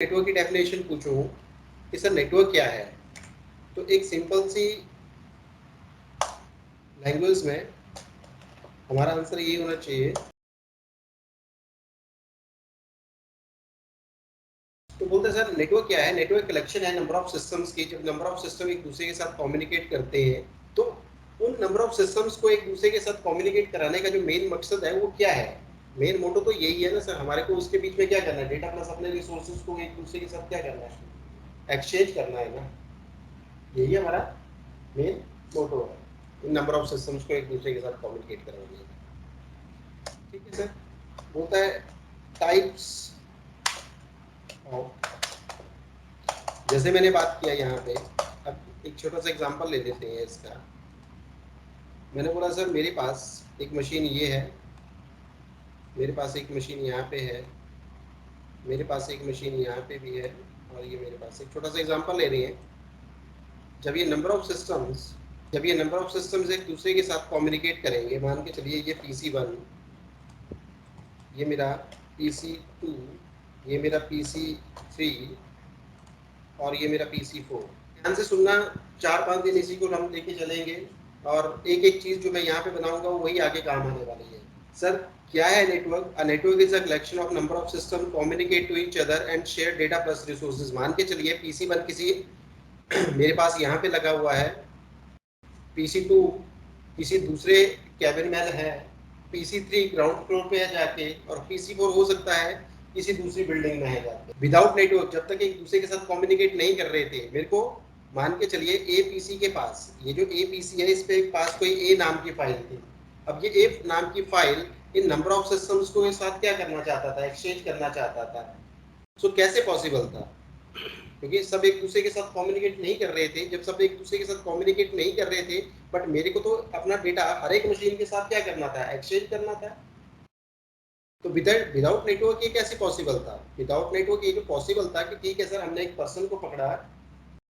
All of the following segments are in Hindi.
नेटवर्क की डेफिनेशन पूछूं कि सर नेटवर्क क्या है, तो एक सिंपल सी लैंग्वेज में हमारा आंसर ये होना चाहिए। तो बोलते हैं सर नेटवर्क क्या है? नेटवर्क कलेक्शन है नंबर ऑफ सिस्टम्स की। जब नंबर ऑफ सिस्टम एक दूसरे के साथ कम्युनिकेट करते हैं तो उन नंबर ऑफ सिस्टम्स को एक दूसरे के साथ कम्युनिकेट कराने का जो मेन मकसद है वो क्या है? मेन मोटो तो यही है ना सर, हमारे को उसके बीच में क्या करना है? डेटा प्लस अपने रिसोर्सेज को एक दूसरे के साथ क्या करना है? एक्सचेंज करना है ना। यही हमारा मेन मोटो है, इन नंबर ऑफ सिस्टम्स को एक दूसरे के साथ कम्युनिकेट करवाने का। ठीक है सर। बोलता है टाइप्स ऑफ, जैसे मैंने बात किया यहाँ पे, अब एक छोटा सा एग्जांपल ले लेते हैं इसका। मैंने बोला सर मेरे पास एक मशीन ये है, मेरे पास एक मशीन यहाँ पे है, मेरे पास एक मशीन यहाँ पे भी है, और ये मेरे पास एक छोटा सा एग्जांपल ले रही है। जब ये नंबर ऑफ सिस्टम्स एक दूसरे के साथ कम्युनिकेट करेंगे, मान के चलिए ये PC1, ये मेरा PC2, ये मेरा PC3 और ये मेरा PC4। ध्यान से सुनना, 4-5 दिन इसी को हम लेके चलेंगे और एक एक चीज जो मैं यहाँ पे बनाऊंगा वही आगे काम आने वाली है। सर क्या है network? A network is a collection of number of system communicate to each other and share data plus resources. मान के चलिए PC1 किसी मेरे पास यहाँ पे लगा हुआ है, PC2 किसी दूसरे कैबिन में है, PC3 ग्राउंड फ्लोर पे है जाके, और PC4 हो सकता है किसी दूसरी बिल्डिंग में है जाके। विदाउट नेटवर्क जब तक एक दूसरे के साथ कम्युनिकेट नहीं कर रहे थे, मेरे को मान के चलिए ए पीसी के पास, ये जो ए पीसी है इस पे पास कोई ए नाम की फाइल थी। अब ये ए नाम की file in number of systems को एक साथ क्या करना चाहता था? एक्सचेंज करना चाहता था। सो कैसे पॉसिबल था? क्योंकि सब एक दूसरे के साथ कम्युनिकेट नहीं कर रहे थे। जब सब एक दूसरे के साथ कम्युनिकेट नहीं कर रहे थे, बट मेरे को तो अपना डेटा हर एक मशीन के साथ क्या करना था? एक्सचेंज करना था। तो विदाउट नेटवर्क ये कैसे पॉसिबल था? विदाउट नेटवर्क ये जो पॉसिबल था कि ठीक है सर, हमने एक पर्सन को पकड़ा,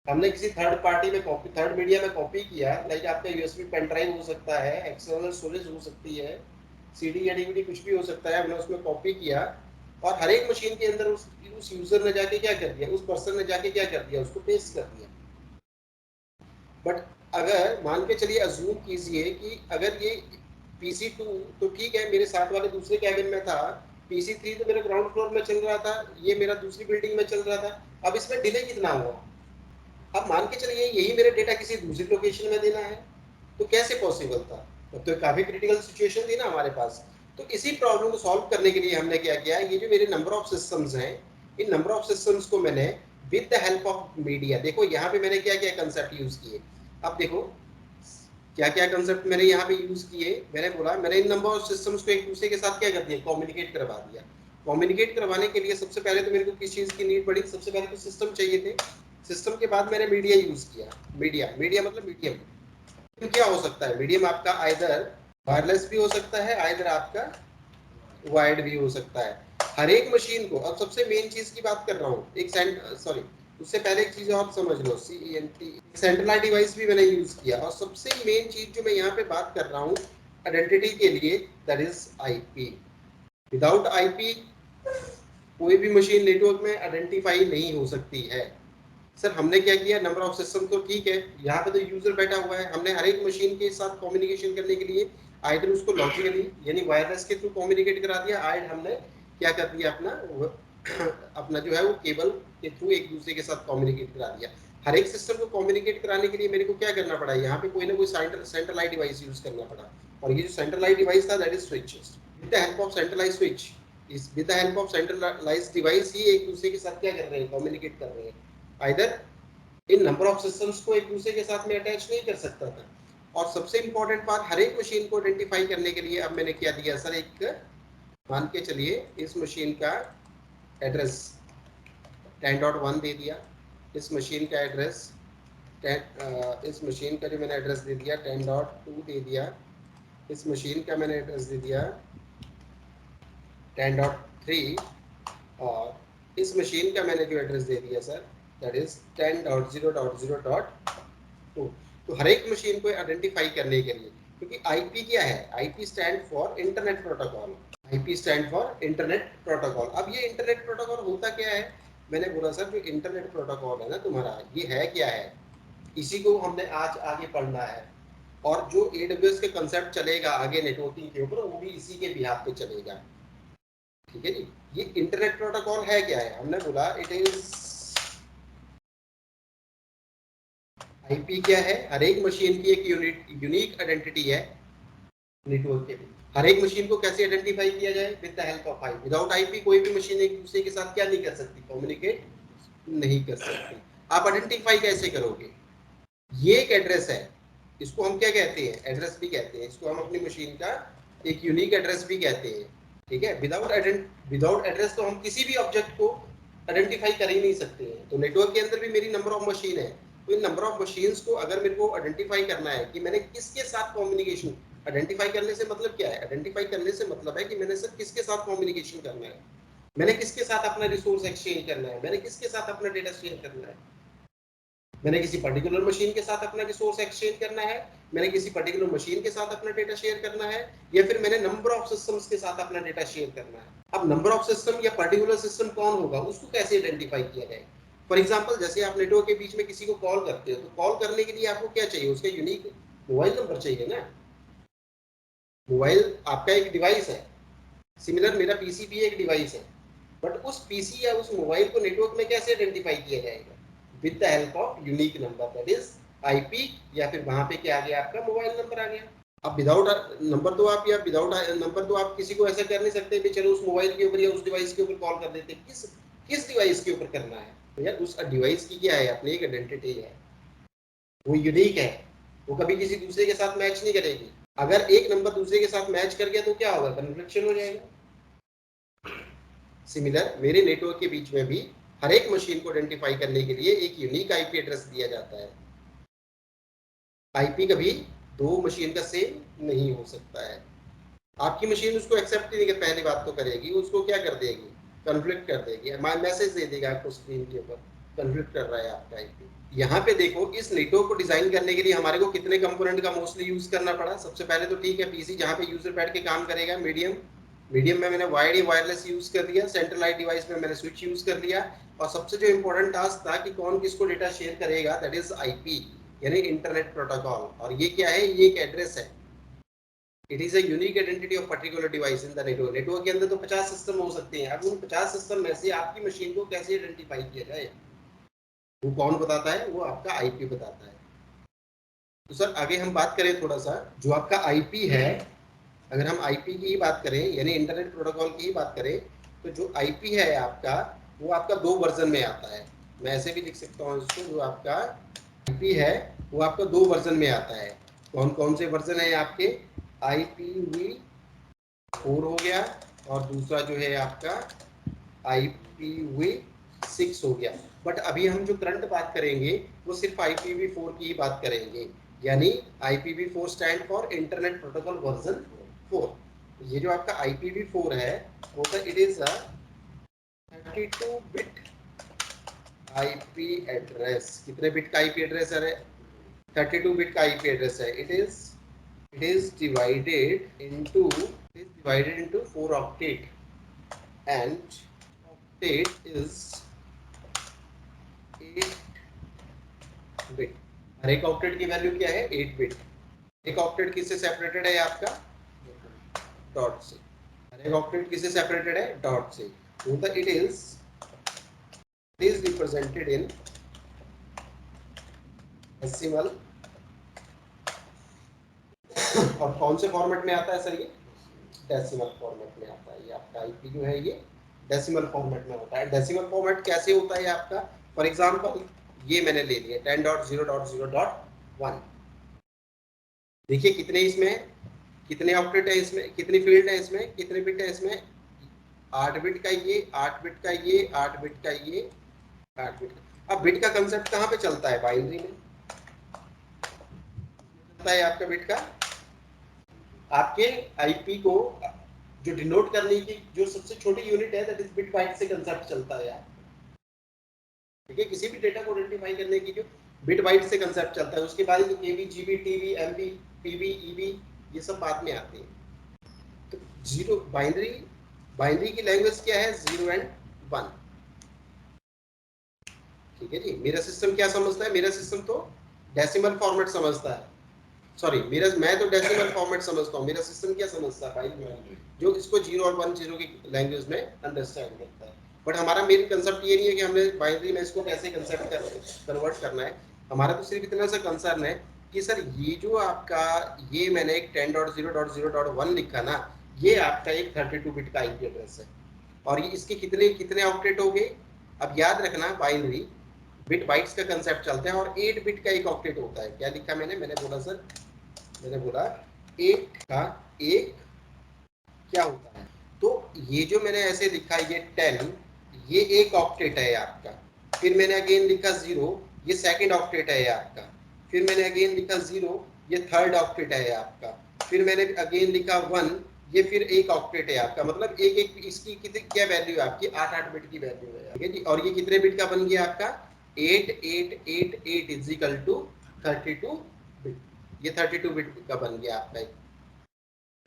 हमने किसी थर्ड पार्टी में कॉपी, थर्ड मीडिया में कॉपी किया, लाइक आपका यूएसबी पेन ड्राइव हो सकता है, एक्सटर्नल स्टोरेज हो सकती है, सीडी या डीवीडी कुछ भी हो सकता है, हमने उसमें कॉपी किया और हर एक मशीन के अंदर उस यूजर ने जाके क्या कर दिया? उस पर्सन ने जाके क्या कर दिया? उसको पेस्ट कर दिया। बट अगर मान के चलिए, अज्यूम कीजिए कि अगर ये PC2 तो ठीक है मेरे साथ वाले दूसरे कैबिन में था, PC3 तो मेरे ग्राउंड फ्लोर में चल रहा था, ये मेरा दूसरी बिल्डिंग में चल रहा था। अब इसमें डिले कितना हुआ? अब मान के चलिए यही मेरे डेटा किसी दूसरी लोकेशन में देना है, तो कैसे पॉसिबल था? तो काफी क्रिटिकल सिचुएशन थी ना हमारे पास। तो इसी प्रॉब्लम को सॉल्व करने के लिए हमने क्या किया, ये जो मेरे नंबर ऑफ सिस्टम्स हैं, इन नंबर ऑफ सिस्टम्स को मैंने with the help of media, देखो यहाँ पे मैंने क्या क्या कंसेप्ट यूज किए। अब देखो क्या क्या कंसेप्ट मैंने यहाँ पे यूज किए। मैंने बोला मैंने इन नंबर ऑफ सिस्टम्स को एक दूसरे के साथ क्या कर दिया? कम्युनिकेट करवा दिया। कम्युनिकेट करवाने के लिए सबसे पहले तो मेरे को किस चीज की नीड पड़ी? सबसे पहले तो सिस्टम चाहिए थे। सिस्टम के बाद मैंने मीडिया यूज किया। मीडिया मीडिया मतलब मीडियम। तो क्या हो सकता है? मीडियम आपका आइदर वायरलेस भी हो सकता है, आइदर आपका वायर्ड भी हो सकता है। हर एक मशीन को, अब सबसे मेन चीज की बात कर रहा हूँ, एक सॉरी उससे पहले एक चीज और समझ लो, CENT सेंट्रलाइज डिवाइस भी मैंने यूज किया। और सबसे मेन चीज जो मैं यहाँ पे बात कर रहा हूँ आइडेंटिटी के लिए, that is IP। Without IP कोई भी मशीन नेटवर्क में आइडेंटिफाई नहीं हो सकती है। सर हमने क्या किया? नंबर ऑफ सिस्टम तो ठीक है, यहाँ पे तो यूजर बैठा हुआ है, हमने हर एक मशीन के साथ कम्युनिकेशन करने के लिए आइदर उसको लॉजिकली यानी वायरलेस के थ्रू कम्युनिकेट करा दिया, आइदर हमने क्या कर दिया अपना अपना जो है वो केबल के थ्रू एक दूसरे के साथ कम्युनिकेट करा दिया। हर एक सिस्टम को कम्युनिकेट कराने के लिए मेरे को क्या करना पड़ा? यहाँ पे कोई ना कोई सेंट्रलाइज डिवाइस यूज करना पड़ा। और ये जो सेंट्रलाइज डिवाइस था that is switch. With the help of centralize switch, इस with the help of centralize device ही एक दूसरे के साथ क्या कर रहे हैं? कम्युनिकेट कर रहे हैं। Either in number of systems को एक दूसरे के साथ में अटैच नहीं कर सकता था। और सबसे इंपॉर्टेंट बात, हर एक मशीन को आइडेंटिफाई करने के लिए अब मैंने क्या दिया सर? एक मान के चलिए इस मशीन का एड्रेस 10.1 दे दिया, इस मशीन का एड्रेस इस मशीन का जो मैंने एड्रेस दे दिया 10.2 दे दिया, इस मशीन का मैंने एड्रेस दे दिया 10.3, और इस मशीन का मैंने जो एड्रेस दे दिया सर दैट इज 10.0.0.2। तो हर एक मशीन को आइडेंटिफाई करने के लिए, क्योंकि आईपी क्या है? IP stand for internet protocol. IP stand for internet protocol. अब ये इंटरनेट प्रोटोकॉल होता क्या है? मैंने बोला सर जो इंटरनेट प्रोटोकॉल है ना तुम्हारा, ये है क्या है, इसी को हमने आज आगे पढ़ना है। और जो AWS के कंसेप्ट चलेगा आगे नेटवर्किंग के ऊपर, वो भी इसी के बिहाफ पे चलेगा। ठीक है जी। ये इंटरनेट प्रोटोकॉल है क्या है, हमने बोला इट इज आईपी क्या है, हर एक मशीन की एक यूनिक आइडेंटिटी है नेटवर्क के लिए। हर एक मशीन को कैसे आइडेंटिफाई किया जाए, with the help of IP. Without IP कोई भी मशीन एक दूसरे के साथ क्या नहीं कर सकती, कम्युनिकेट नहीं कर सकती। आप आइडेंटिफाई कैसे करोगे, ये एक एड्रेस है, इसको हम क्या कहते हैं, एड्रेस भी कहते हैं, इसको हम अपनी मशीन का एक यूनिक एड्रेस भी कहते हैं। ठीक है, विदाउट एड्रेस तो हम किसी भी ऑब्जेक्ट को आइडेंटिफाई कर ही नहीं सकते हैं। तो नेटवर्क के अंदर भी मेरी नंबर ऑफ मशीन है, तो इन नंबर ऑफ मशीन्स को अगर मेरे को आइडेंटिफाई करना है कि मैंने किसके साथ कम्युनिकेशन, आइडेंटिफाई करने से मतलब क्या है, आइडेंटिफाई करने से मतलब है कि मैंने सर किसके साथ कम्युनिकेशन करना है, मैंने किसके साथ अपना रिसोर्स एक्सचेंज करना है, मैंने किसके साथ अपना डेटा शेयर करना है। मैंने किसी पर्टिकुलर मशीन के साथ अपना रिसोर्स एक्सचेंज करना है, मैंने किसी पर्टिकुलर मशीन के साथ अपना डेटा शेयर करना है, या फिर मैंने नंबर ऑफ सिस्टम्स के साथ अपना डेटा शेयर करना है। अब नंबर ऑफ सिस्टम या पर्टिकुलर सिस्टम कौन होगा, उसको कैसे आइडेंटिफाई किया जाए। फॉर एग्जाम्पल जैसे आप नेटवर्क के बीच में किसी को कॉल करते हो, तो कॉल करने के लिए आपको क्या चाहिए, उसका यूनिक मोबाइल नंबर चाहिए ना। मोबाइल आपका एक डिवाइस है, सिमिलर मेरा पीसी भी एक डिवाइस है, बट उस पीसी या उस मोबाइल को नेटवर्क में कैसे आइडेंटिफाई किया जाएगा, with the help of unique number, that is IP, या फिर वहां पे क्या आ गया, आपका मोबाइल नंबर आ गया। अब विदाउट नंबर तो आप, या विदाउट नंबर तो आप किसी को ऐसा कर नहीं सकते कि चलो उस मोबाइल के ऊपर या उस डिवाइस के ऊपर कॉल कर देते, किस किस डिवाइस के ऊपर करना है, तो यार उस डिवाइस की क्या है, अपनी एक आइडेंटिटी है, वो यूनिक है, वो कभी किसी दूसरे के साथ मैच नहीं करेगी। अगर एक नंबर दूसरे के साथ मैच कर गया तो क्या होगा, कन्फ्लिक्शन हो जाएगा। सिमिलर मेरे नेटवर्क के बीच में भी हर एक मशीन को आइडेंटिफाई करने के लिए एक यूनिक आईपी एड्रेस दिया जाता है। आईपी कभी दो मशीन का सेम नहीं हो सकता है। आपकी मशीन उसको एक्सेप्ट नहीं कर, पहली बात तो करेगी, उसको क्या कर देगी, कन्फ्लिक्ट कर देगी, मैसेज दे देगा आपको स्क्रीन के ऊपर, कन्फ्लिक्ट कर रहा है आपका आईपी। यहाँ पे देखो, इस नेटवर्क को डिजाइन करने के लिए हमारे को कितने कंपोनेंट का मोस्टली यूज करना पड़ा। सबसे पहले तो ठीक है, पीसी जहाँ पे यूजर बैठ के काम करेगा, मीडियम, मीडियम में मैंने वायर्ड वायरलेस यूज कर दिया, सेंट्रलाइज डिवाइस में मैंने स्विच यूज कर लिया, और सबसे जो इंपॉर्टेंट टास्क था कि कौन किसको डेटा शेयर करेगा, दैट इज आईपी, यानी इंटरनेट प्रोटोकॉल। और ये क्या है, ये एक एड्रेस है, it is a unique identity of particular device in the network. Network के अंदर तो 50 सिस्टम हो सकते हैं, अब उन 50 सिस्टम में से आपकी मशीन को कैसे आइडेंटिफाई किया जाए, वो कौन बताता है, वो आपका आईपी बताता है। तो सर आगे हम बात करें थोड़ा सा, जो आपका आईपी है, अगर हम आईपी की ही बात करें, यानी इंटरनेट प्रोटोकॉल की ही बात करें, तो जो आईपी है आपका, वो आपका दो वर्जन में आता है। मैं ऐसे भी लिख सकता हूँ इसको, जो आपका आईपी है वो आपका दो वर्जन में आता है। कौन कौन से वर्जन है आपके, IPv4 हो गया, और दूसरा जो है आपका IPv6 हो गया। बट अभी हम जो करंट बात करेंगे वो सिर्फ IPv4 की ही बात करेंगे, यानी IPv4 stand for internet protocol version 4। ये जो आपका IPv4 है, वो it is a 32 bit IP address. कितने बिट का आईपी एड्रेस है, 32 बिट का आईपी एड्रेस है। It is divided into 4 octet, and octet is 8 bit. हर एक ऑक्टेट की वैल्यू क्या है, 8 बिट। एक ऑक्टेट किससे सेपरेटेड है आपका, डॉट से। हर एक ऑक्टेट किससे सेपरेटेड है, डॉट से। तो it is represented in decimal. और कौन से फॉर्मेट में आता है सर, ये डेसिमल फॉर्मेट में आता है। ये आपका आईपी जो है, ये डेसिमल फॉर्मेट में होता है। डेसिमल फॉर्मेट कैसे होता है आपका, फॉर एग्जांपल ये मैंने ले लिया 10.0.0.1। देखिए कितने इसमें, कितने ऑक्टेट है इसमें, कितनी फील्ड है इसमें, कितने बिट है इसमें, 8 बिट का ये, 8 बिट का ये, 8 बिट का ये, 8 बिट का। अब बिट का कंसेप्ट कहाँ पे चलता है, बाइनरी में चलता है आपका बिट का। आपके आईपी को जो डिनोट करने की जो सबसे छोटी यूनिट है, दैट इज बिट बाइट से कंसेप्ट चलता है यार। ठीक है, किसी भी डेटा को आइडेंटिफाई करने की जो बिट बाइट से कंसेप्ट चलता है, उसके बाद KB, GB, TB, MB, PB, EB, ये सब बाद में आते हैं। तो जीरो बाइनरी, बाइनरी की लैंग्वेज क्या है, 0 and 1। ठीक है जी। मेरा सिस्टम क्या समझता है, मेरा सिस्टम तो डेसिमल फॉर्मेट समझता है, सॉरी मेरा, मैं तो डेसिमल फॉर्मेट समझता हूँ, मेरा सिस्टम क्या समझता है भाई, जो इसको 0 और 1 0 की लैंग्वेज में अंडरस्टैंड करता है। बट हमारा मेन कंसेप्ट ये नहीं है कि हमने बाइनरी में इसको कैसे कन्वर्ट करना है। हमारा तो सिर्फ इतना सा कंसर्न है कि सर ये जो आपका, ये मैंने एक 10.0.0.1 लिखा ना, ये आपका एक 32 बिट का आईपी एड्रेस है, और ये इसके कितने कितने ऑक्टेट हो गए। अब याद रखना, बाइनरी बिट बाइट्स का कंसेप्ट चलता है, और 8 बिट का एक ऑक्टेट होता है। क्या लिखा मैंने बोला सर, मैंने बोला 8 का एक क्या होता है। तो ये जो मैंने ऐसे लिखा, ये 10, ये एक ऑक्टेट है आपका। फिर मैंने अगेन लिखा 0, ये सेकंड ऑक्टेट है आपका। फिर मैंने अगेन लिखा 0, ये थर्ड ऑक्टेट है आपका। फिर मैंने अगेन लिखा 1, ये फिर एक ऑक्टेट है आपका। मतलब एक एक इसकी कितनी क्या वैल्यू है आपकी, 8 बिट की वैल्यू है, ठीक है जी। और ये कितने बिट का बन गया आपका, 8888 इज इक्वल टू 32 बिट। ये 32 बिट का बन गया आपका।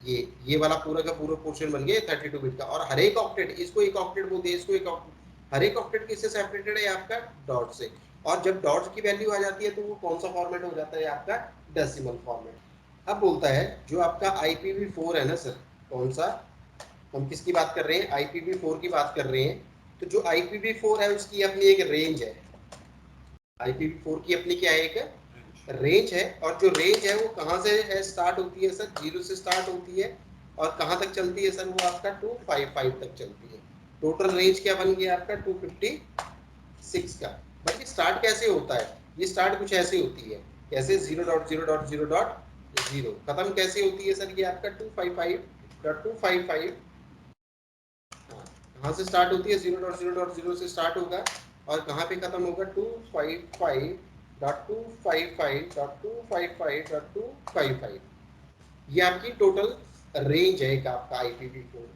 ये वाला पूरा का पूरा पोर्शन बन गया 32 बिट का। और हर एक ऑक्टेट, इसको एक ऑक्टेट बोलते हैं, इसको एक ऑक्टेट, हर एक ऑक्टेट किससे सेपरेटेड है आपका, डॉट से। और जब डॉट्स की वैल्यू आ जाती है तो वो कौन सा फॉर्मेट हो जाता है आपका, डेसिमल फॉर्मेट। अब बोलता है जो आपका IPv4 है ना सर, कौन सा, हम किसकी बात कर रहे हैं, IPv4 की बात कर रहे हैं। तो जो IPv4 है उसकी अपनी एक रेंज है, IPv4 की अपनी क्या है, एक रेंज है। और जो रेंज है वो कहाँ से स्टार्ट होती है सर, 0 से स्टार्ट होती है, और कहाँ तक चलती है सर, वो आपका 255 तक चलती है। टोटल रेंज क्या बन गया आपका, 256 का। बट ये स्टार्ट कैसे होता है, ये स्टार्ट कुछ ऐसे होती है, कैसे 0.0.0.0, खत्म कैसे होती है सर, ये आपका 255.255। कहाँ से स्टार्ट होती है, 0.0.0 से स्टार्ट होगा, और कहाँ पे खत्म होगा, 255.255.255.255। ये आपकी टोटल रेंज है एक आपका IPv4 का।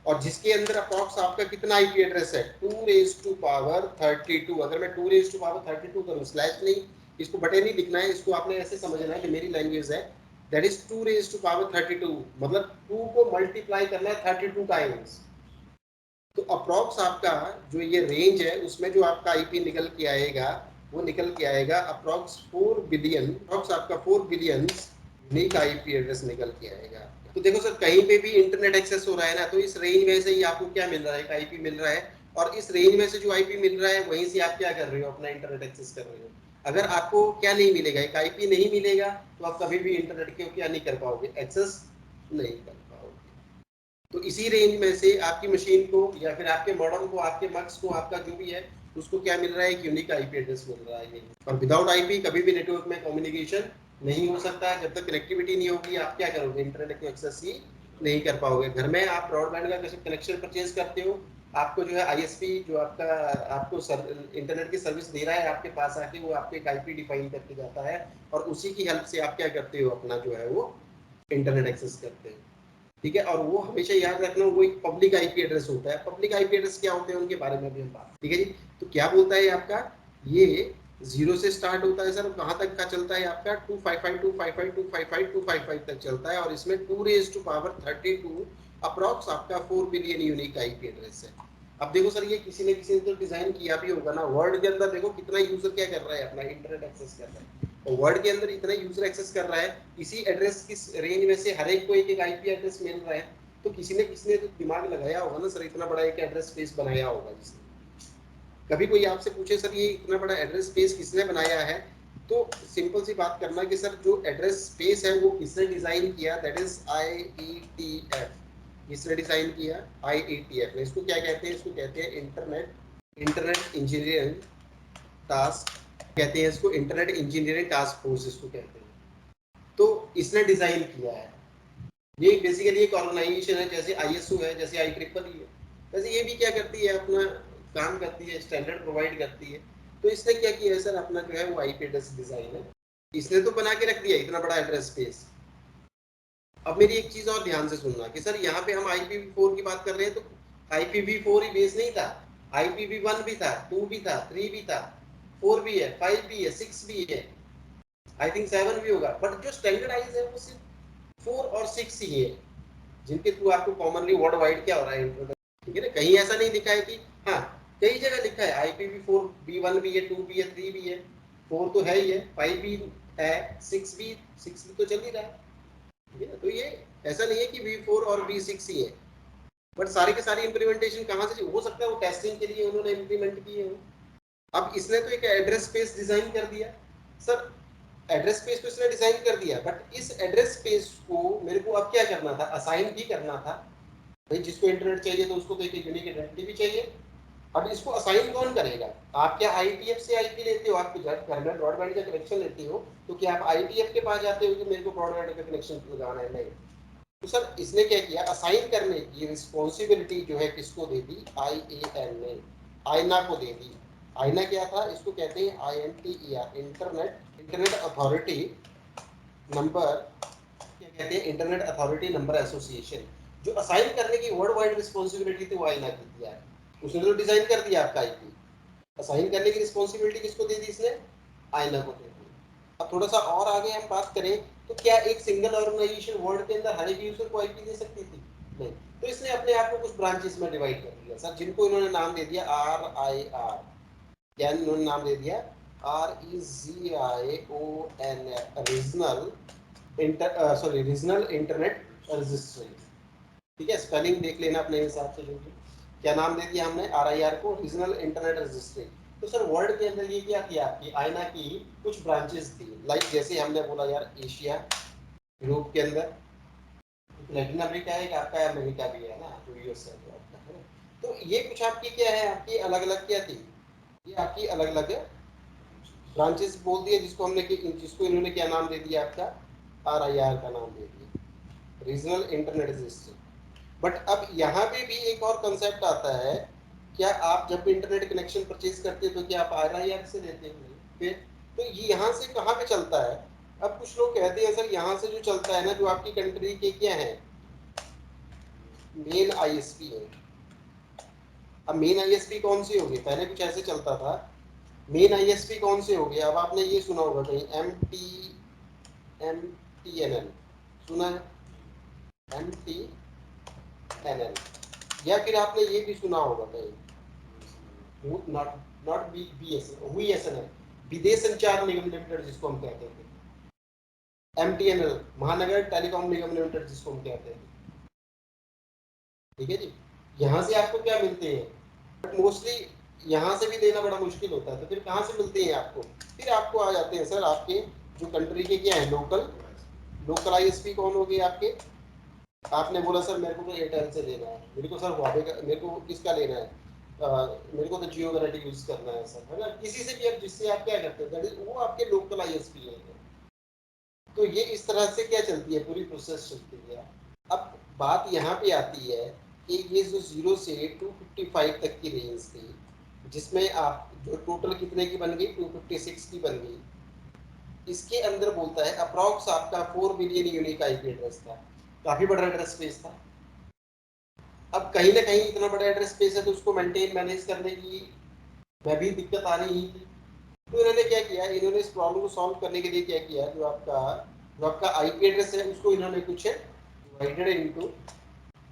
और जिसके अंदर अप्रॉक्स आपका कितना आईपी एड्रेस है, 2 raised to power 32। अगर मैं 2 raised to power 32 करूँ, स्लैश नहीं, इसको बटे नहीं लिखना है, इसको आपने ऐसे समझना है कि मेरी लैंग्वेज है, that is 2 raised to power 32, मतलब 2 को मल्टीप्लाई करना है 32 टाइम्स। तो अप्रॉक्स आपका जो ये रेंज है उसमें जो आपका आईपी निकल के आएगा, वो निकल के आएगा अप्रॉक्स 4 बिलियन, अप्रॉक्स आपका 4 बिलियन यूनिक आईपी एड्रेस निकल के आएगा। तो देखो सर, कहीं पे भी इंटरनेट एक्सेस हो रहा है ना, तो इस रेंज में से ही आपको क्या मिल रहा है, एक आईपी मिल रहा है, और इस रेंज में से जो आईपी मिल रहा है वहीं से आप क्या कर रहे हो, अपना इंटरनेट एक्सेस कर रहे हो। अगर आपको क्या नहीं मिलेगा, एक आईपी नहीं मिलेगा, तो आप कभी भी इंटरनेट के क्या नहीं कर पाओगे, एक्सेस नहीं कर पाओगे। तो इसी रेंज में से आपकी मशीन को, या फिर आपके मॉडल को, आपके मक्स को, आपका जो भी है उसको क्या मिल रहा है, एक यूनिक आईपी एड्रेस मिल रहा है। और विदाउट आईपी कभी भी नेटवर्क में कम्युनिकेशन नहीं हो सकता है। जब तक कनेक्टिविटी नहीं होगी, आप क्या करोगे, इंटरनेट की एक्सेस ही नहीं कर पाओगे। घर में आप ब्रॉडबैंड का कनेक्शन परचेज करते हो, आपको जो है ISP जो आपका आपको इंटरनेट की सर्विस दे रहा है आपके पास आके, वो आपको एक आईपी डिफाइन करके जाता है, और उसी की हेल्प से आप क्या करते हो, अपना जो है वो इंटरनेट एक्सेस करते हैं। ठीक है, और वो हमेशा याद रखना, वो एक पब्लिक आईपी एड्रेस होता है। पब्लिक आईपी एड्रेस क्या होते हैं उनके बारे में भी हम बात, ठीक है जी। तो क्या बोलता है आपका, ये 0 से स्टार्ट होता है सर, कहाँ तक का चलता है आपका, 255.255.255.255 तक चलता है, और इसमें 2 raised to power 32 अप्रॉक्स आपका 4 बिलियन यूनिक आईपी एड्रेस है। अब देखो सर, ये किसी ने तो डिजाइन किया भी होगा ना, वर्ल्ड के अंदर देखो कितना यूजर क्या कर रहा है, अपना इंटरनेट एक्सेस कर रहा है, और वर्ल्ड के अंदर इतना यूजर एक्सेस कर रहा है, इसी एड्रेस की रेंज में से हर एक को एक एक आईपी एड्रेस मिल रहा है। तो किसी ने तो दिमाग लगाया होगा ना सर, इतना बड़ा एक एड्रेस स्पेस बनाया होगा जिसने। कभी कोई आपसे पूछे सर ये इतना बड़ा एड्रेस स्पेस किसने बनाया है, तो सिंपल सी बात करना कि सर जो एड्रेस स्पेस है वो किसने डिजाइन किया, दैट इज IETF। किसने डिजाइन किया, IETF ने। इसको क्या कहते हैं, इसको कहते हैं इंटरनेट इंजीनियरिंग टास्क, कहते हैं इसको इंटरनेट इंजीनियरिंग टास्क फोर्स इसको कहते हैं। तो इसने डिजाइन किया है। ये बेसिकली एक ऑर्गेनाइजेशन है, जैसे ISO है, जैसे IEEE है, वैसे ये भी क्या करती है, अपना काम करती है, स्टैंडर्ड प्रोवाइड करती है। तो इसने क्या किया है सर, अपना जो है वो आईपी एड्रेस डिजाइन है, इसने तो बना के रख दिया इतना बड़ा एड्रेस स्पेस। अब मेरी एक चीज और ध्यान से सुनना कि सर यहाँ पे हम IPv4 की बात कर रहे हैं, तो IPv4 ही बेस नहीं था, IPv1 भी था, 2 भी था, 3 भी था, 4 भी है, 5 भी है, 6 भी है, आई थिंक 7 भी होगा। बट जो स्टैंडर्डाइज है वो सिर्फ 4 और 6 ही है, जिनके थ्रू आपको कॉमनली वर्ल्ड वाइड क्या हो रहा है, ठीक है ना। कहीं ऐसा नहीं दिखा है कि हाँ कई जगह लिखा है IPv4 B1 भी है, 2 भी है, 3 भी है, 4 तो है ही है, 5 भी है, 6 भी तो चल ही रहा है। ठीक है, तो ये ऐसा नहीं है कि V4 और V6 ही है, बट सारी के सारी इम्प्लीमेंटेशन कहाँ से हो सकता है वो टेस्टिंग के लिए उन्होंने इम्प्लीमेंट किए हो। अब इसने तो एक एड्रेस स्पेस डिजाइन कर दिया सर, एड्रेस स्पेस तो इसने डिजाइन कर दिया, बट इस एड्रेस स्पेस को मेरे को अब क्या करना था, असाइन भी करना था। भाई जिसको इंटरनेट चाहिए तो उसको तो एक यूनिक आइडेंटिटी भी चाहिए। अब इसको असाइन कौन करेगा? आप क्या आईपीएफ से आईपी लेते हो? आप जब घर में ब्रॉडबैंड का कनेक्शन लेते हो तो क्या आप आईपीएफ के पास जाते हो कि मेरे को ब्रॉडबैंड का कनेक्शन लगाना है? नहीं। तो सर इसने क्या किया, असाइन करने की रिस्पॉन्सिबिलिटी जो है किसको दे दी? IAN ने आईना को दे दी। आईना क्या था? इसको कहते हैं INTER, internet internet authority number, क्या कहते हैं, इंटरनेट अथॉरिटी नंबर एसोसिएशन। जो असाइन करने की वर्ल्ड वाइड रिस्पॉन्सिबिलिटी थी वो आईना की दिया है। उसने तो डिजाइन कर दिया आपका आईपी, असाइन करने की रिस्पॉन्सिबिलिटी किसको दे दी इसने? आईना को दे दी। अब थोड़ा सा और आगे हम बात करें तो क्या एक सिंगल ऑर्गेनाइजेशन वर्ल्ड के अंदर हर एक यूजर को आईपी दे सकती थी? नहीं। तो इसने अपने आप को कुछ ब्रांचेस में डिवाइड कर दिया सर, जिनको इन्होंने नाम दे दिया RIR, यानी इन्होंने नाम दे दिया REGION, regional regional internet registry. ठीक है, स्पेलिंग देख लेना अपने हिसाब से। जो क्या नाम दे दिया हमने RIR को? Regional internet registry. तो सर वर्ल्ड के अंदर ये क्या थी, आपकी आईना की कुछ ब्रांचेस थी, लाइक जैसे हमने बोला यार एशिया, यूरोप के अंदर, लैटिन अमेरिका है, आपका अमेरिका भी है ना, जो US है जो आपका है। तो ये कुछ आपकी क्या है, आपकी अलग अलग क्या थी, ये आपकी अलग अलग ब्रांचेस बोल दिए, जिसको हमने जिसको इन्होंने क्या नाम दे दिया, आपका RIR का नाम दे दिया, रीजनल इंटरनेट रजिस्ट्री। बट अब यहाँ पे भी एक और कंसेप्ट आता है, क्या आप जब भी इंटरनेट कनेक्शन परचेज करते हो तो क्या आप RIR से लेते हो? फिर तो ये यहाँ से कहाँ पे चलता है? अब कुछ लोग कहते हैं सर यहाँ से जो चलता है ना, जो आपकी कंट्री के क्या है, मेन ISP है। अब मेन ISP कौन सी होगी? पहले कुछ ऐसे चलता था, मेन ISP कौन से हो गए? अब आपने ये सुना होगा कहीं MTNL, सुना है? MTNL, या फिर आपने ये भी सुना होगा कहीं, नॉट नॉट BSNL, विदेश संचार निगम लिमिटेड जिसको हम कहते थे, MTNL, महानगर टेलीकॉम निगम लिमिटेड जिसको हम कहते हैं। ठीक है जी, यहाँ से आपको क्या मिलते हैं, बट मोस्टली यहाँ से भी देना बड़ा मुश्किल होता है, तो फिर कहाँ से मिलते हैं आपको? फिर आपको आ जाते हैं सर आपके जो कंट्री के क्या है, लोकल ISP कौन हो गए आपके? आपने बोला सर मेरे को तो एयरटेल से लेना है, मेरे को सर हुआवे का, मेरे को किसका लेना है, मेरे को तो जियो का नेट यूज करना है सर, है ना, किसी से भी, अब जिससे आप क्या करते हैं वो आपके लोकल ISP है। तो ये इस तरह से क्या चलती है, पूरी प्रोसेस चलती है। अब बात यहाँ पे आती है कि ये जो 0 से 255 तक की रेंज थी, जिसमें आप जो टोटल कितने की बन गई, 256 की बन गई, इसके अंदर बोलता है अप्रॉक्स आपका 4 बिलियन यूनिक आईपी एड्रेस था, काफी बड़ा एड्रेस स्पेस था। अब कहीं ना कहीं इतना बड़ा एड्रेस स्पेस है तो उसको मेंटेन मैनेज करने की में भी दिक्कत आ रही है। तो इन्होंने क्या किया, इन्होंने इस प्रॉब्लम को सॉल्व करने के लिए क्या किया, जो आपका आईपी एड्रेस है उसको इन्होंने कुछ डिवाइडेड इनटू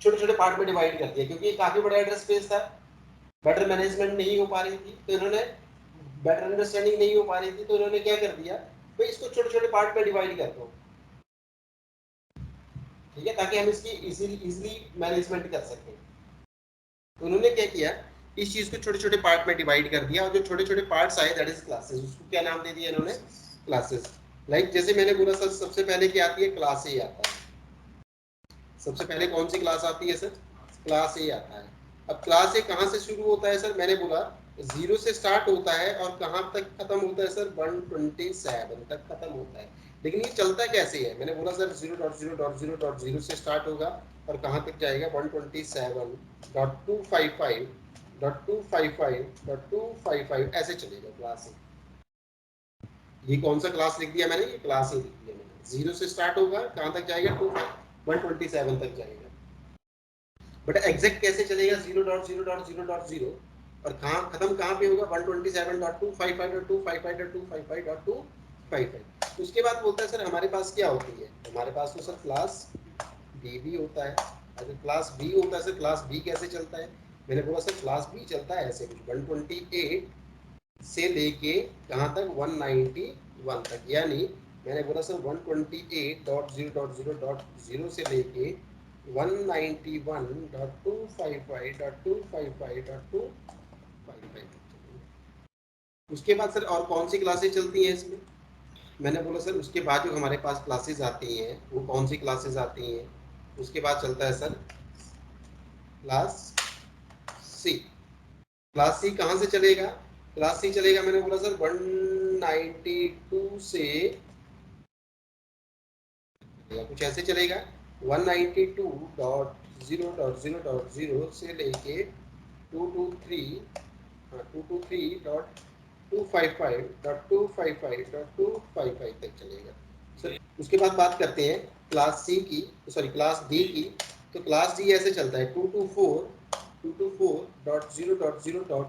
छोटे छोटे पार्ट में डिवाइड कर दिया, क्योंकि ये काफी बड़ा एड्रेस स्पेस था, बेटर मैनेजमेंट नहीं हो पा रही थी, तो इन्होंने बेटर अंडरस्टैंडिंग नहीं हो पा रही थी, तो इन्होंने क्या कर दिया, भाई इसको छोटे छोटे पार्ट में डिवाइड कर दो। ठीक है, ताकि हम इसकी इजीली मैनेजमेंट कर सकें। तो उन्होंने क्या किया, इस चीज को छोटे छोटे पार्ट में डिवाइड कर दिया, और जो छोटे छोटे पार्ट्स आए दैट इज क्लासेस, उसको क्या नाम दे दिया इन्होंने? क्लासेस। लाइक जैसे मैंने बोला सर, सबसे पहले क्या आती है, क्लास ए आता है। सबसे पहले कौन सी क्लास आती है सर? क्लास ए आता है। अब क्लास ए कहाँ से शुरू होता है सर? मैंने बोला 0 से स्टार्ट होता है और कहाँ तक खत्म होता है सर? 127 तक खत्म होता है। लेकिन ये चलता कैसे है? मैंने बोला सर 0.0.0.0 से स्टार्ट होगा और कहाँ तक जाएगा? 127.255.255.255 ऐसे चलेगा क्लास ए। ये कौन सा क्लास लिख दिया मैंने? ये क्लास ए लिख दिया मैंने। 0 से स्टार्ट होगा, कहाँ तक जाएगा? 127 तक जाएगा। बट एग्जैक्ट कैसे चलेगा? 0.0.0.0 और कहाँ खत्म, कहाँ पे होगा? 127.255.255.255.255। उसके बाद बोलता है सर हमारे पास क्या होती है? हमारे पास तो सर क्लास बी भी होता है। अगर क्लास बी होता है सर, क्लास बी कैसे चलता है? मैंने बोला सर क्लास बी चलता है ऐसे कुछ 128 से लेके कहाँ तक 191 तक, यानी मैंने बोला सर 128.0.0.0 से लेके 191.255.255.255 तक चलेगी। उसके बाद सर और कौन सी क्लासेस चलती हैं इसमें? मैंने बोला सर उसके बाद जो हमारे पास क्लासेस आती हैं वो कौन सी क्लासेस आती हैं? उसके बाद चलता है sir class C. Class C कहाँ से चलेगा? क्लास सी चलेगा, मैंने बोला सर 192 से कुछ ऐसे चलेगा 192.0.0.0 से लेके 223.255.255.255 तक चलेगा सर। उसके बाद बात करते हैं क्लास सी की, सॉरी क्लास डी की। तो क्लास डी ऐसे चलता है 224.0.0.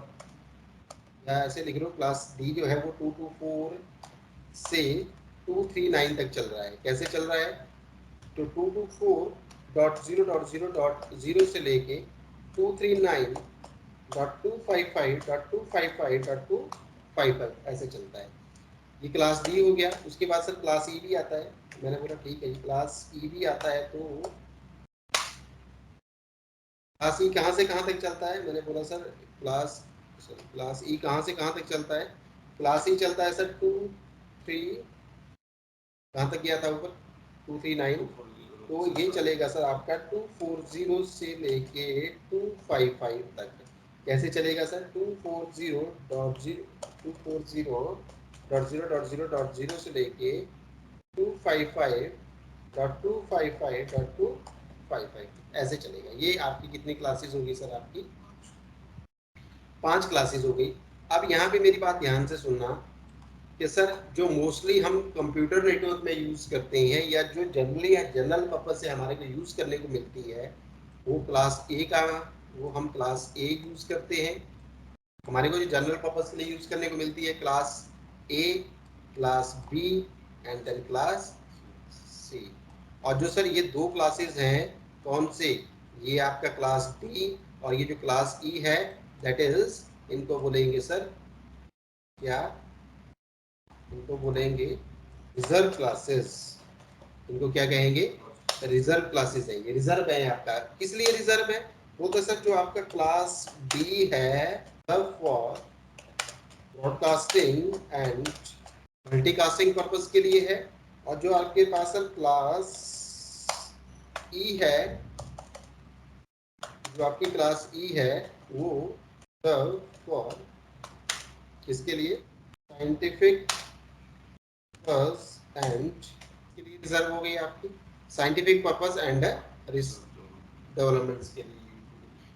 या ऐसे लिख लो क्लास डी जो है वो 224 से 239 तक चल रहा है। कैसे चल रहा है? तो 224.0.0.0 से लेके 239.255.255.255 ऐसे चलता है। ये क्लास डी हो गया। उसके बाद सर क्लास ई भी आता है। मैंने बोला ठीक है, क्लास ई भी आता है। तो क्लास ई कहाँ से कहाँ तक चलता है? मैंने बोला सर क्लास ई कहाँ से कहाँ तक चलता है? क्लास ई चलता है सर 23, कहाँ तक गया था ऊपर? 239। तो ये चलेगा सर आपका 240 से लेके 255 तक। कैसे चलेगा सर? 240.0.0.0 से लेके 255.255.255 ऐसे चलेगा। ये आपकी कितनी क्लासेस होगी सर? आपकी 5 क्लासेस हो गई। अब यहाँ पे मेरी बात ध्यान से सुनना कि सर जो मोस्टली हम कंप्यूटर नेटवर्क में यूज़ करते हैं या जो जनरल पर्पज से हमारे को यूज़ करने को मिलती है वो क्लास ए का, वो हम क्लास ए यूज़ करते हैं। हमारे को जो जनरल पर्पज के लिए यूज़ करने को मिलती है class A, class B and then class C. और जो सर ये दो क्लासेस हैं कौन से? ये आपका क्लास डी और ये जो क्लास ई है दैट इज, इनको बोलेंगे सर क्या? इनको बोलेंगे रिजर्व क्लासेस। इनको क्या कहेंगे? रिजर्व क्लासेस है। ये रिजर्व है आपका। किस लिए रिजर्व है? वो तो सर जो आपका क्लास डी है for broadcasting and multicasting purpose के लिए है। और जो आपके पास सर क्लास ई है, जो आपकी क्लास ई है वो सर्व फॉर किसके लिए? साइंटिफिक पर्पस एंड के लिए रिजर्व हो गई आपकी। साइंटिफिक पर्पस एंड डेवलपमेंट्स के लिए।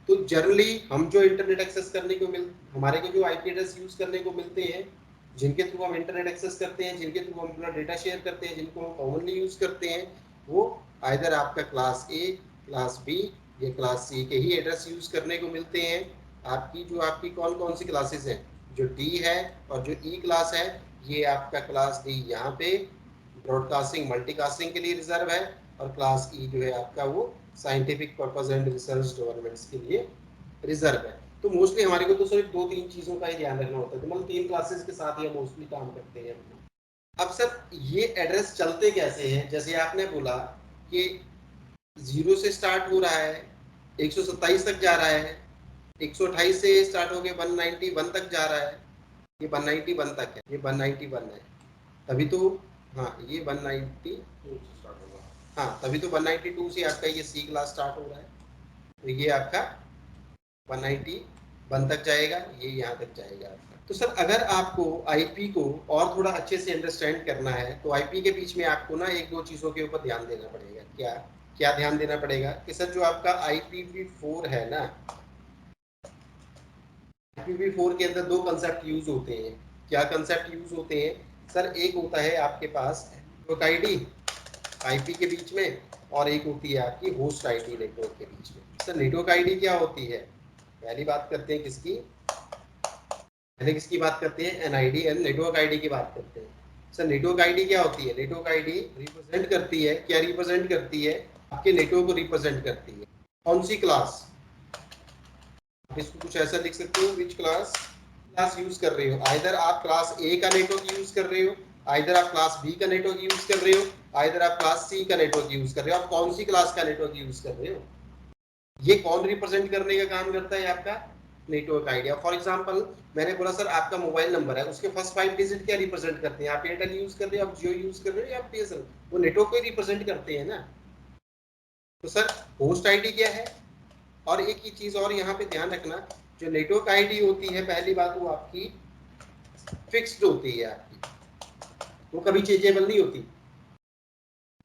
तो जनरली हम जो इंटरनेट एक्सेस करने को हमारे को जो आईपी एड्रेस यूज करने को मिलते हैं, जिनके थ्रू हम इंटरनेट एक्सेस करते हैं, जिनके थ्रू हम अपना डेटा शेयर करते हैं, जिनको हम कॉमनली यूज करते हैं, वो आइदर आपका क्लास ए, क्लास बी या क्लास सी के ही एड्रेस यूज करने को मिलते हैं। आपकी कौन कौन सी क्लासेस हैं? जो डी है और जो ई क्लास है, ये आपका क्लास डी यहाँ पे ब्रॉडकास्टिंग मल्टीकास्टिंग के लिए रिजर्व है। और क्लास ई जो है आपका वो scientific purpose and research developments के लिए रिजर्व है। तो मोस्टली हमारे को तो सिर्फ 2-3 चीज़ों का ही ध्यान रखना होता है। तो मतलब 3 क्लासेस के साथ ही हम मोस्टली काम करते हैं। अब सर ये एड्रेस चलते कैसे हैं? जैसे आपने बोला कि 0 से स्टार्ट हो रहा है, 127 तक जा रहा है, 128 से स्टार्ट होकर 191 तक जा रहा है। ये 191 तक है, ये 191 है। तभी तो, हाँ ये 192 से स्टार्ट होगा। हाँ तभी तो 192 से आपका ये सी क्लास स्टार्ट हो रहा है। तो ये आपका 191 तक जाएगा, ये यहाँ तक जाएगा आपका। तो सर अगर आपको आईपी को और थोड़ा अच्छे से अंडरस्टैंड करना है तो आईपी के बीच में आपको ना एक दो चीज़ों के ऊपर ध्यान देना पड़ेगा। क्या क्या ध्यान देना पड़ेगा? कि सर जो आपका IPv4 है ना, IPv4 के अंदर दो कंसेप्ट यूज होते हैं। क्या कंसेप्ट यूज होते हैं? सर एक होता है आपके पास नेटवर्क आईडी आईपी के बीच में, और एक होती है आपकी होस्ट आईडी नेटवर्क के बीच में। सर नेटवर्क आईडी क्या होती है? पहली बात करते हैं किसकी? पहले किसकी बात करते हैं? एनआईडी एंड नेटवर्क आईडी की बात करते हैं। सर नेटवर्क आईडी क्या होती है? नेटवर्क आईडी रिप्रेजेंट करती है, क्या रिप्रेजेंट करती है? आपके नेटवर्क को रिप्रेजेंट करती है। कौन सी क्लास? आप इसको कुछ ऐसा लिख सकते हो, विच क्लास यूज कर रहे हो। आइदर आप क्लास ए का नेटवर्क यूज कर रहे हो, आइदर आप क्लास बी का नेटवर्क यूज कर रहे हो, आइदर आप क्लास सी का नेटवर्क यूज कर रहे हो। आप कौन सी क्लास का नेटवर्क यूज कर रहे हो, ये कौन रिप्रेजेंट करने का काम करता है, आपका नेटवर्क आइडिया। फॉर एग्जांपल मैंने बोला सर आपका मोबाइल नंबर है, उसके फर्स्ट 5 डिजिट क्या रिप्रेजेंट करते हैं। आप एयरटेल यूज कर रहे हो, आप जियो यूज कर रहे हो, या बीएसएनएल, वो नेटवर्क को रिप्रेजेंट करते हैं ना। तो सर होस्ट आईडी क्या है। और एक ही चीज और यहाँ पे ध्यान रखना, जो नेटवर्क आईडी होती है, पहली बात वो आपकी फिक्स्ड होती है, आपकी वो कभी चेंजेबल नहीं होती।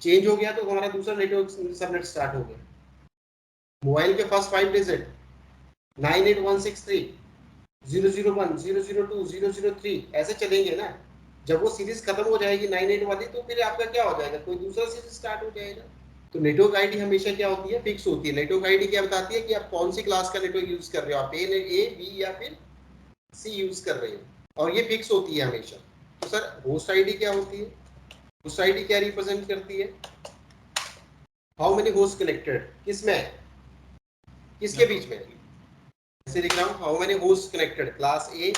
चेंज हो गया तो हमारा दूसरा नेटवर्क सबनेट स्टार्ट हो गया। मोबाइल के फर्स्ट 5 डिजिट 98163 001 002 003 ऐसे चलेंगे ना। जब वो सीरीज खत्म हो जाएगी 98 वाली, तो फिर आपका क्या हो जाएगा, कोई दूसरा सीरीज स्टार्ट हो जाएगा। तो नेटवर्क आईडी हमेशा क्या होती है, फिक्स होती है। नेटवर्क आईडी क्या बताती है कि आप कौन सी क्लास का नेटवर्क यूज कर रहे हो, आप ए बी या फिर सी यूज कर रहे हो, और ये फिक्स होती है हमेशा। तो सर होस्ट आईडी क्या होती है, होस्ट आईडी क्या रिप्रेजेंट करती है, हाउ मेनी होस्ट कनेक्टेड, किसमें, किसके बीच में। ऐसे लिख रहा हूँ, how many host connected, class A,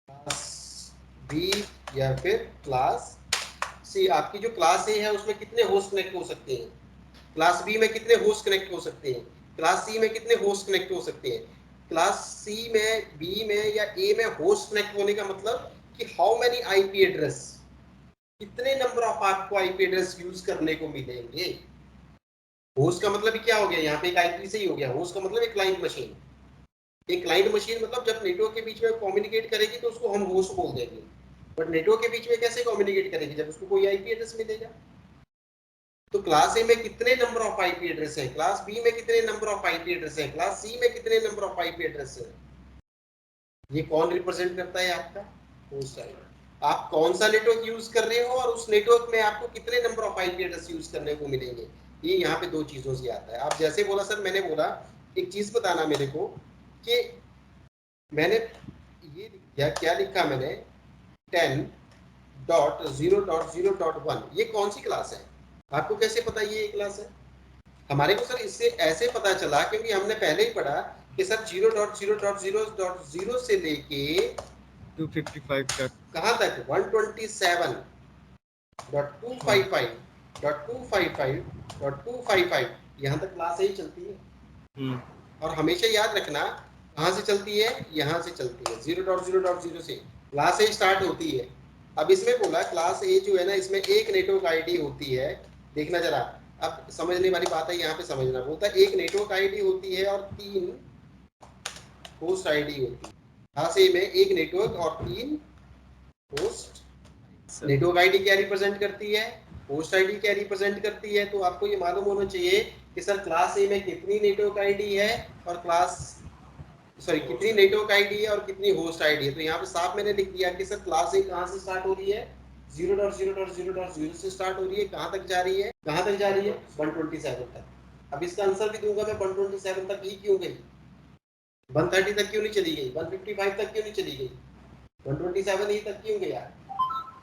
class B या फिर क्लास सी। आपकी जो क्लास ए है उसमें कितने होस्ट कनेक्ट हो सकते हैं, क्लास बी में कितने होस्ट कनेक्ट हो सकते हैं, क्लास सी में कितने होस्ट कनेक्ट हो सकते हैं। क्लास सी में, बी में या ए में होस्ट कनेक्ट होने का मतलब कि हाउ मेनी आईपी एड्रेस, कितने नंबर ऑफ आपको आईपी एड्रेस यूज करने को मिलेंगे। होस्ट का मतलब क्या हो गया, यहाँ पे एक आईपी से ही हो गया। होस्ट का मतलब एक क्लाइंट मशीन। एक क्लाइंट मशीन मतलब जब नेटवर्क के बीच में कम्युनिकेट करेगी तो उसको हम होस्ट बोल देंगे। बट नेटवर्क के बीच में कैसे कम्युनिकेट करेगी, जब उसको कोई आईपी एड्रेस मिलेगा। तो क्लास ए में कितने नंबर ऑफ आईपी एड्रेस है, क्लास बी में कितने नंबर ऑफ आईपी एड्रेस है, क्लास सी में कितने नंबर ऑफ आईपी एड्रेस है, ये कौन रिप्रेजेंट करता है, आपका होस्ट आईडी। आप कौन सा नेटवर्क यूज कर रहे हो और उस नेटवर्क में आपको कितने number of IP address use करने को मिलेंगे, ये यहाँ पे दो चीजों से आता है। आप जैसे बोला सर, मैंने बोला एक चीज बताना मेरे को कि मैंने ये लिख दिया, क्या लिखा मैंने, 10.0.0.1, ये कौन सी क्लास है, आपको कैसे पता ये क्लास है। हमारे को सर इससे ऐसे पता चला क्योंकि हमने पहले ही पढ़ा कि सर 0.0.0.0 से लेके 255 तक, कहाँ तक, 127.255.255.255 यहाँ तक क्लास ही चलती है। और हमेशा याद रखना कहाँ से चलती है, यहाँ से चलती है, 0.0.0 से क्लास ए स्टार्ट होती है। अब इसमें बोला क्लास ए जो है ना, इसमें एक नेटवर्क आईडी होती है। देखना जरा, अब समझने वाली बात है, यहाँ पे समझना। बोलता है एक नेटवर्क आईडी होती है और 3 होस्ट आईडी होती है। क्लास ए में एक नेटवर्क और 3 होस्ट। नेटवर्क आईडी क्या रिप्रेजेंट करती है, होस्ट आईडी क्या रिप्रेजेंट करती है। तो आपको ये मालूम होना चाहिए कि सर क्लास ए में कितनी नेटवर्क आईडी है और कितनी नेटवर्क आईडी है और कितनी होस्ट आईडी है। तो यहाँ पे साफ मैंने लिख दिया कि सर क्लास ए कहाँ से स्टार्ट हो रही है, 0.0.0.0 से स्टार्ट हो रही है, कहाँ तक जा रही है, कहाँ तक जा रही है, 127 तक। अब इसका आंसर भी दूंगा मैं, 127 तक ही क्यों गई, 130 तक क्यों नहीं चली गई, 155 तक क्यों नहीं चली गई, 127 ही तक क्यों गया।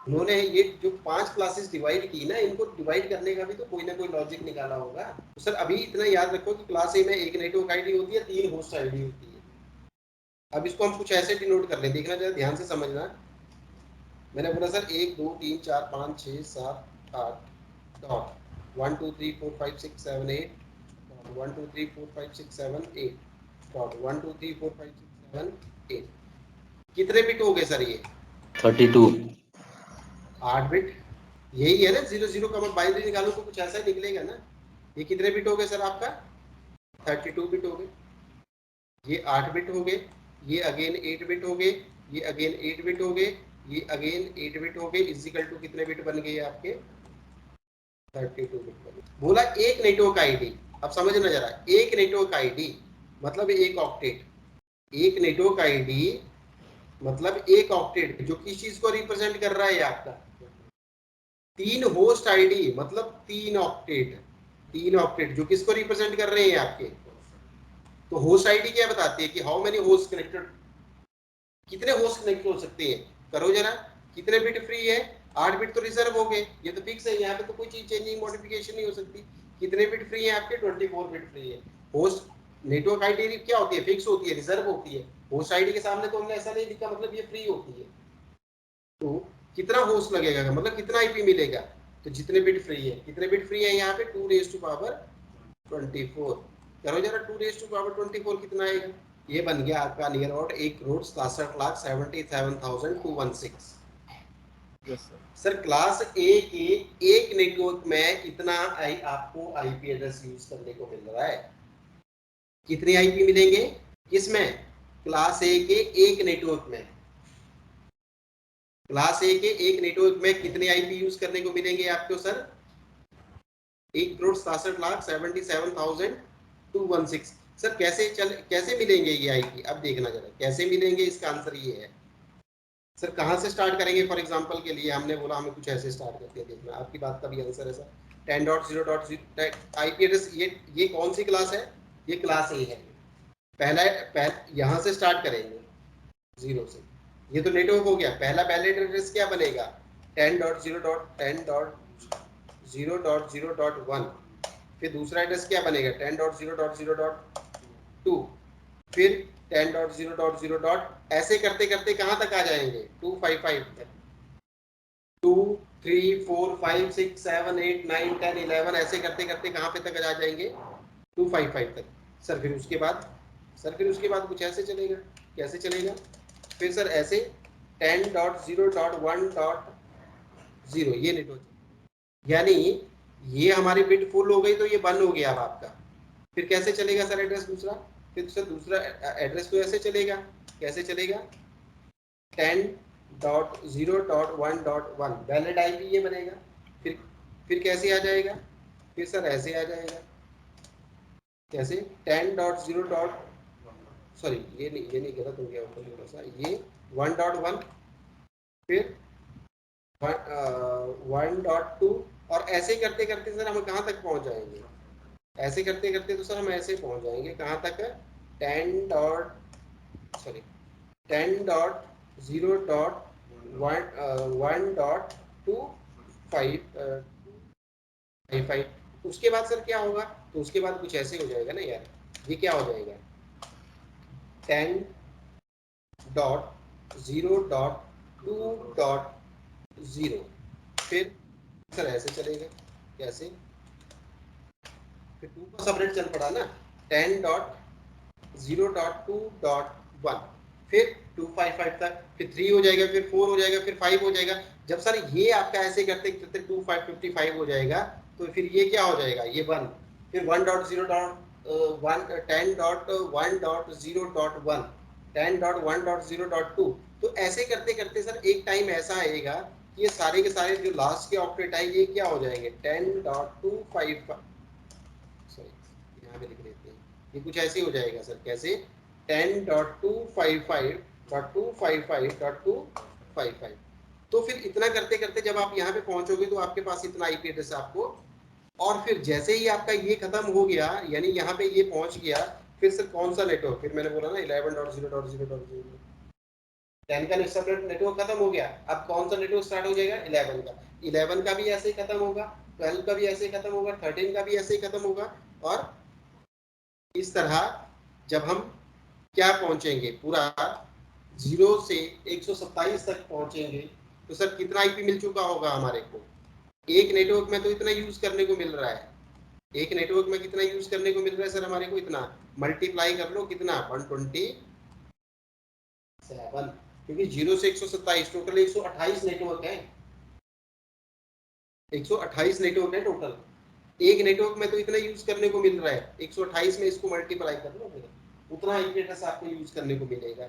उन्होंने ये जो 5 क्लासेस डिवाइड की ना, इनको डिवाइड करने का भी तो कोई ना कोई लॉजिक निकाला होगा। तो सर अभी इतना याद रखो कि क्लास ए में एक नेटवर्क आईडी होती है, 3 होस्ट आईडी होती है। अब इसको हम कुछ ऐसे डिनोट कर लें, देखना जरा ध्यान से समझना। मैंने बोला सर 1 2 3 4 5 6 7 8 डॉट 1 2 3 4 5 6 7 8 1 2 3 4 5 6 7 8 डॉट 1 2 3 4 5 6 7 8। कितने बिट हो गए सर ये, 32। 8 बिट। यही है ना, 0 का मैं बाइनरी निकालूं तो कुछ ऐसा ही निकलेगा ना। ये कितने बिट हो गए सर, आपका 32 बिट हो गए। ये 8 बिट हो गए, ये अगेन 8 बिट हो गए, ये अगेन 8 बिट हो गए, ये अगेन 8 बिट हो गए। इजिकल टू कितने बिट बन गए आपके, 32 बिट बन गए। बोला एक नेटवर्क आईडी, अब समझना जरा, एक नेटवर्क आईडी मतलब एक ऑक्टेट। एक नेटवर्क आईडी मतलब एक ऑक्टेट, जो किस चीज को रिप्रेजेंट कर रहा है आपका, 3 होस्ट आईडी मतलब 3 ऑक्टेट। 3 ऑक्टेट जो किसको रिप्रेजेंट कर रहे हैं आपके। तो होस्ट आईडी क्या बताती है कि हाउ मेनी होस्ट कनेक्टेड, कितने होस्ट कनेक्ट हो सकते हैं। करो जरा, कितने बिट फ्री है, 8 बिट तो रिजर्व हो गए, ये तो फिक्स है, यहाँ पे तो कोई चीज चेंजिंग मॉडिफिकेशन नहीं हो सकती। कितने बिट फ्री है आपके, 24 बिट फ्री है। होस्ट नेटवर्क आईडी क्या होती है, फिक्स होती है, रिजर्व होती है। होस्ट आईडी के सामने तो हमने ऐसा नहीं लिखा, मतलब ये फ्री होती है। तो कितना होस्ट लगेगा, मतलब कितना आईपी मिलेगा, तो जितने बिट फ्री है, कितने बिट फ्री है यहाँ पे 2 रेज टू पावर 24। करो जरा 2 रेज टू पावर 24 कितना आएगा, ये बन गया आपका near about 1,67,77,216। Yes sir. Sir class ए के एक नेटवर्क में इतना आपको आईपी एड्रेस यूज करने को मिल रहा है। कितने आईपी मिलेंगे किसमें, क्लास ए के एक नेटवर्क में, क्लास ए के एक नेटवर्क में कितने आईपी यूज करने को मिलेंगे आपको सर, 1,67,77,216। सर कैसे मिलेंगे ये आईपी, अब देखना जरा कैसे मिलेंगे, इसका आंसर ये है। सर कहाँ से स्टार्ट करेंगे, फॉर एग्जांपल के लिए हमने बोला हमें कुछ ऐसे स्टार्ट करते हैं, देखना आपकी बात का भी आंसर है सर। 10.0.0 आईपी एड्रेस, ये कौन सी क्लास है, ये क्लास ए है। पहला यहाँ से स्टार्ट करेंगे 0 से, ये तो नेटवर्क हो गया। पहला वैलिड एड्रेस क्या बनेगा, 10.0.10.0.0.1। फिर दूसरा एड्रेस क्या बनेगा 10.0.0.2। फिर 10.0.0. ऐसे करते करते कहां तक आ जाएंगे 255 तक। 2 3 4 5 6 7 8 9 10 11 ऐसे करते करते कहां पे तक आ जाएंगे 255 तक। सर फिर उसके बाद कुछ ऐसे चलेगा, कैसे चलेगा, फिर सर ऐसे 10.0.1.0 ये नेटवर्क, यानी ये हमारी बिट फुल हो गई तो ये बंद हो गया अब आपका। फिर कैसे चलेगा सर एड्रेस दूसरा, फिर सर दूसरा एड्रेस तो ऐसे चलेगा, कैसे चलेगा 10.0.1.1 वैलिड आईपी ये बनेगा। फिर कैसे आ जाएगा, फिर सर ऐसे आ जाएगा, कैसे 10.0. सॉरी ये नहीं गलत हो गया ऊपर थोड़ा सा, ये 1.1, फिर 1.2, और ऐसे करते करते सर हम कहाँ तक पहुंच जाएंगे, ऐसे करते करते तो सर हम ऐसे पहुंच जाएंगे कहाँ तक 10.0.1.25। उसके बाद सर क्या होगा, तो उसके बाद कुछ ऐसे हो जाएगा ना यार, ये क्या हो जाएगा 10.0.2.0। फिर सर ऐसे चलेगा, कैसे, फिर 2 का सेपरेट चल पड़ा ना 10.0.2.1, फिर 255 तक, फिर 3 हो जाएगा, फिर 4 हो जाएगा, फिर 5 हो जाएगा। जब सर ये आपका ऐसे करते करते 2555 हो जाएगा तो फिर ये क्या हो जाएगा, ये 1, फिर 1.0.1 10.1.0.1 10.1.0.2। तो ऐसे करते करते सर एक टाइम ऐसा आएगा कि ये सारे के सारे जो लास्ट के ऑक्टेट है ये क्या हो जाएंगे 10.255, सॉरी यहाँ पे लिख देते हैं, ये कुछ ऐसे हो जाएगा सर, कैसे 10.255.255.255। तो फिर इतना करते करते जब आप यहाँ पे पहुंचोगे तो आपके पास इतना आईपी एड्रेस आपको, और फिर जैसे ही आपका ये खत्म हो गया, यानी यहाँ पे ये पहुंच गया, फिर सर कौन सा नेटवर्क, फिर मैंने बोला ना 11.0.0.0 10 का नेटवर्क खत्म हो गया, अब कौन सा नेटवर्क स्टार्ट हो जाएगा 11 का। 11 का भी ऐसे ही खत्म होगा, 12 का भी ऐसे ही खत्म होगा, 13 का भी ऐसे ही खत्म होगा, और इस तरह जब हम क्या पहुंचेंगे पूरा 0 से 127 तक पहुंचेंगे, तो सर कितना आईपी मिल चुका होगा हमारे को, एक नेटवर्क में तो इतना यूज करने को मिल रहा है, एक नेटवर्क में कितना यूज करने को मिल रहा है सर हमारे को, इतना मल्टीप्लाई कर लो कितना 127, क्योंकि 0 से 127 टोटल 128 नेटवर्क है, 128 नेटवर्क है टोटल। एक नेटवर्क में तो इतना यूज करने को मिल रहा है, 128 में इसको मल्टीप्लाई कर लो, फिर उतना आईपी एड्रेस आपको यूज करने को मिलेगा।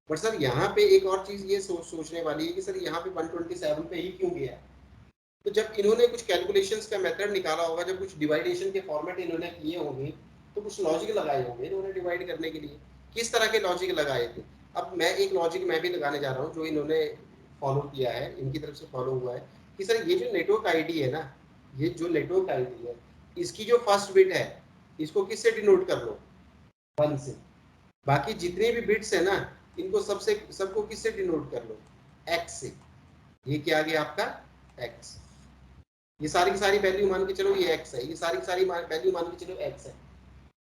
बट सर यहाँ पे एक और चीज ये सोचने वाली है कि सर यहाँ पे 127 पे ही क्यों गया, तो जब इन्होंने कुछ कैलकुलेशंस का मेथड निकाला होगा, जब कुछ डिवाइडेशन के फॉर्मेट इन्होंने किए होंगे, तो कुछ लॉजिक लगाए होंगे इन्होंने डिवाइड करने के लिए। किस तरह के लॉजिक लगाए थे, अब मैं एक लॉजिक मैं भी लगाने जा रहा हूँ जो इन्होंने फॉलो किया है, इनकी तरफ से फॉलो हुआ है, कि सर ये जो नेटवर्क आईडी है ना, ये जो नेटवर्क आईडी है, इसकी जो फर्स्ट बिट है इसको किससे डिनोट कर लो 1 से, बाकी जितने भी बिट्स है ना इनको सबको किससे डिनोट कर लो x से। ये क्या आ गया आपका x, ये सारी की सारी वैल्यू मान के चलो ये x है, ये सारी की सारी वैल्यू मान के चलो x है।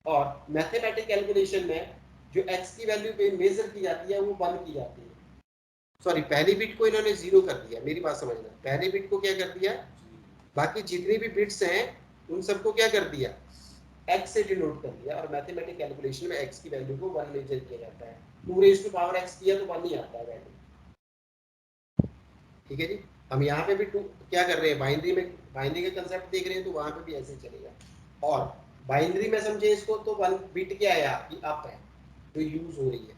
और मैथमेटिक कैलकुलेशन में जो x की वैल्यू पे मेजर की जाती है वो 1 की जाती है। सॉरी, पहली बिट को इन्होंने 0 कर दिया, मेरी बात समझना, पहली बिट को क्या कर दिया, बाकी जितनी भी बिट्स हैं उन सबको क्या कर दिया, x से डिनोट कर दिया। और मैथमेटिक कैलकुलेशन में x की वैल्यू को 1 मेजर किया जाता है। 2 रेज़ टू पावर x किया तो 1 ही आता है वैल्यू। ठीक है जी। हम यहाँ पे भी क्या कर रहे हैं, बाइनरी का कंसेप्ट देख रहे हैं, तो वहां पे भी ऐसे चलेगा। और बाइनरी में समझे इसको तो 1 बिट क्या है आपकी, अप है, जो यूज हो रही है।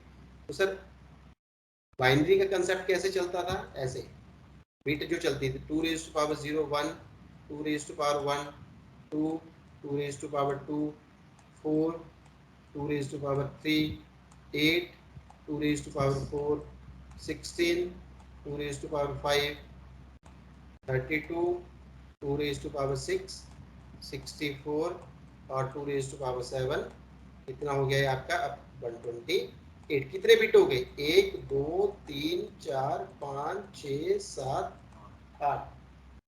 तो सर बाइनरी का कंसेप्ट कैसे चलता था, ऐसे बिट जो चलती थी 2 raise to power 0 1, 2 raise to power 1 2, 2 raise to power 2 4, 2 raise to power 3 8, 2 raise to power 4 16, 2 raise to power 5 32, 2 raise to power 6 64 और 2 रेज़ टू पावर 7, कितना हो गया है आपका अब 128। कितने बिट हो गए, 1 2 3 4 5 6 7 8।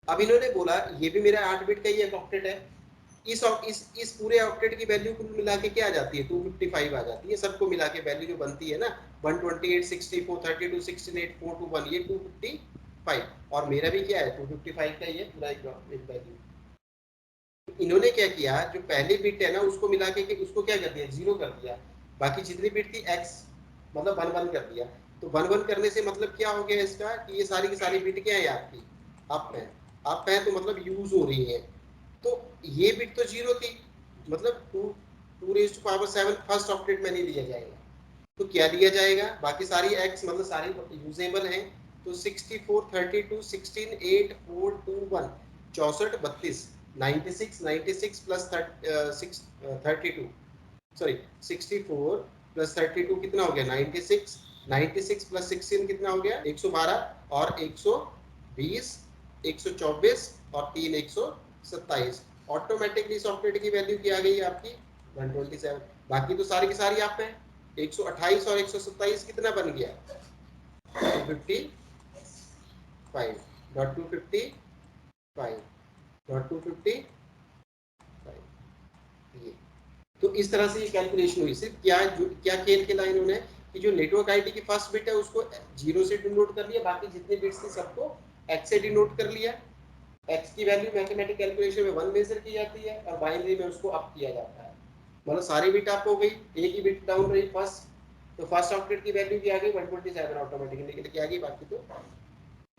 अब इन्होंने बोला ये भी मेरा 8 बिट का ही एक ऑक्टेट है, इस पूरे ऑक्टेट की वैल्यू कुल मिला के क्या आ जाती है, 255 आ जाती है। सबको मिला के वैल्यू जो बनती है ना 128 64 32 68 421, ये 255 और मेरा भी क्या है 255 का ही है पूरा एक वैल्यू। इन्होंने क्या किया, जो पहली बिट है ना उसको मिला के उसको क्या कर दिया, 0 कर दिया, बाकी जितनी बिट थी x मतलब 1 1 कर दिया। तो 1 1 करने से मतलब क्या हो गया इसका कि ये सारी की सारी बिट क्या है आपकी अप है, अप है तो मतलब यूज हो रही है। तो ये बिट तो 0 थी, मतलब 2 raise to power 7 first octet में नहीं लिया जाएगा, तो क्या लिया जाएगा, बाकी सारी x मतलब सारी यूजेबल हैं। तो 64 32 16 8 4 2 1 64 32 96 96 प्लस 32, सॉरी 64 प्लस 32 कितना हो गया 96, 96 प्लस 16 कितना हो गया 112 और 120 124 और 3 127। ऑटोमेटिकली सॉफ्टवेयर की वैल्यू क्या आ गई आपकी 127। बाकी तो सारी की सारी आप है 128 और 127 कितना बन गया 255.255 ये। तो इस तरह से ये कैलकुलेशन हुई। सिर्फ क्या खेल खेला इन्होंने कि जो नेटवर्क आईडी की फर्स्ट बिट है उसको 0 से डिनोट कर लिया, बाकी जितने बिट्स थी सबको x से डिनोट कर लिया। x की वैल्यू मैथमेटिक कैलकुलेशन में 1 मेजर की जाती है और बाइनरी में उसको अप किया जाता है। मतलब सारी बिट अप हो गई, एक ही बिट डाउन रही फर्स्ट, तो फर्स्ट ऑक्टेट की वैल्यू क्या आ गई 127 ऑटोमेटिकली निकल के आ गई। बाकी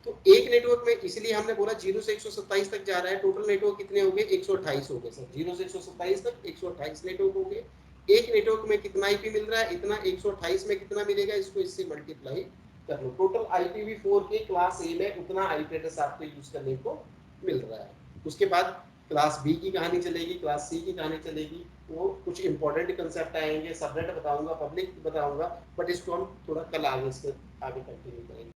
तो एक नेटवर्क में, इसलिए हमने बोला 0 से 127 तक जा रहा है। टोटल नेटवर्क कितने हो गए 128 हो गए सर, 0 से 127 तक 128 नेटवर्क हो गए। एक नेटवर्क में कितना आईपी मिल रहा है, इतना 128 में कितना मिलेगा, इसको इससे मल्टीप्लाई कर लो। टोटल IPv4 के क्लास ए में उतना आईपी एड्रेस आपको यूज करने को मिल रहा है। उसके बाद क्लास बी की कहानी चलेगी, क्लास सी की कहानी चलेगी, वो कुछ इंपॉर्टेंट कंसेप्ट आएंगे, सबनेट बताऊंगा, पब्लिक बताऊंगा, बट इसको हम थोड़ा कल आगे इसके आगे कंटिन्यू करेंगे।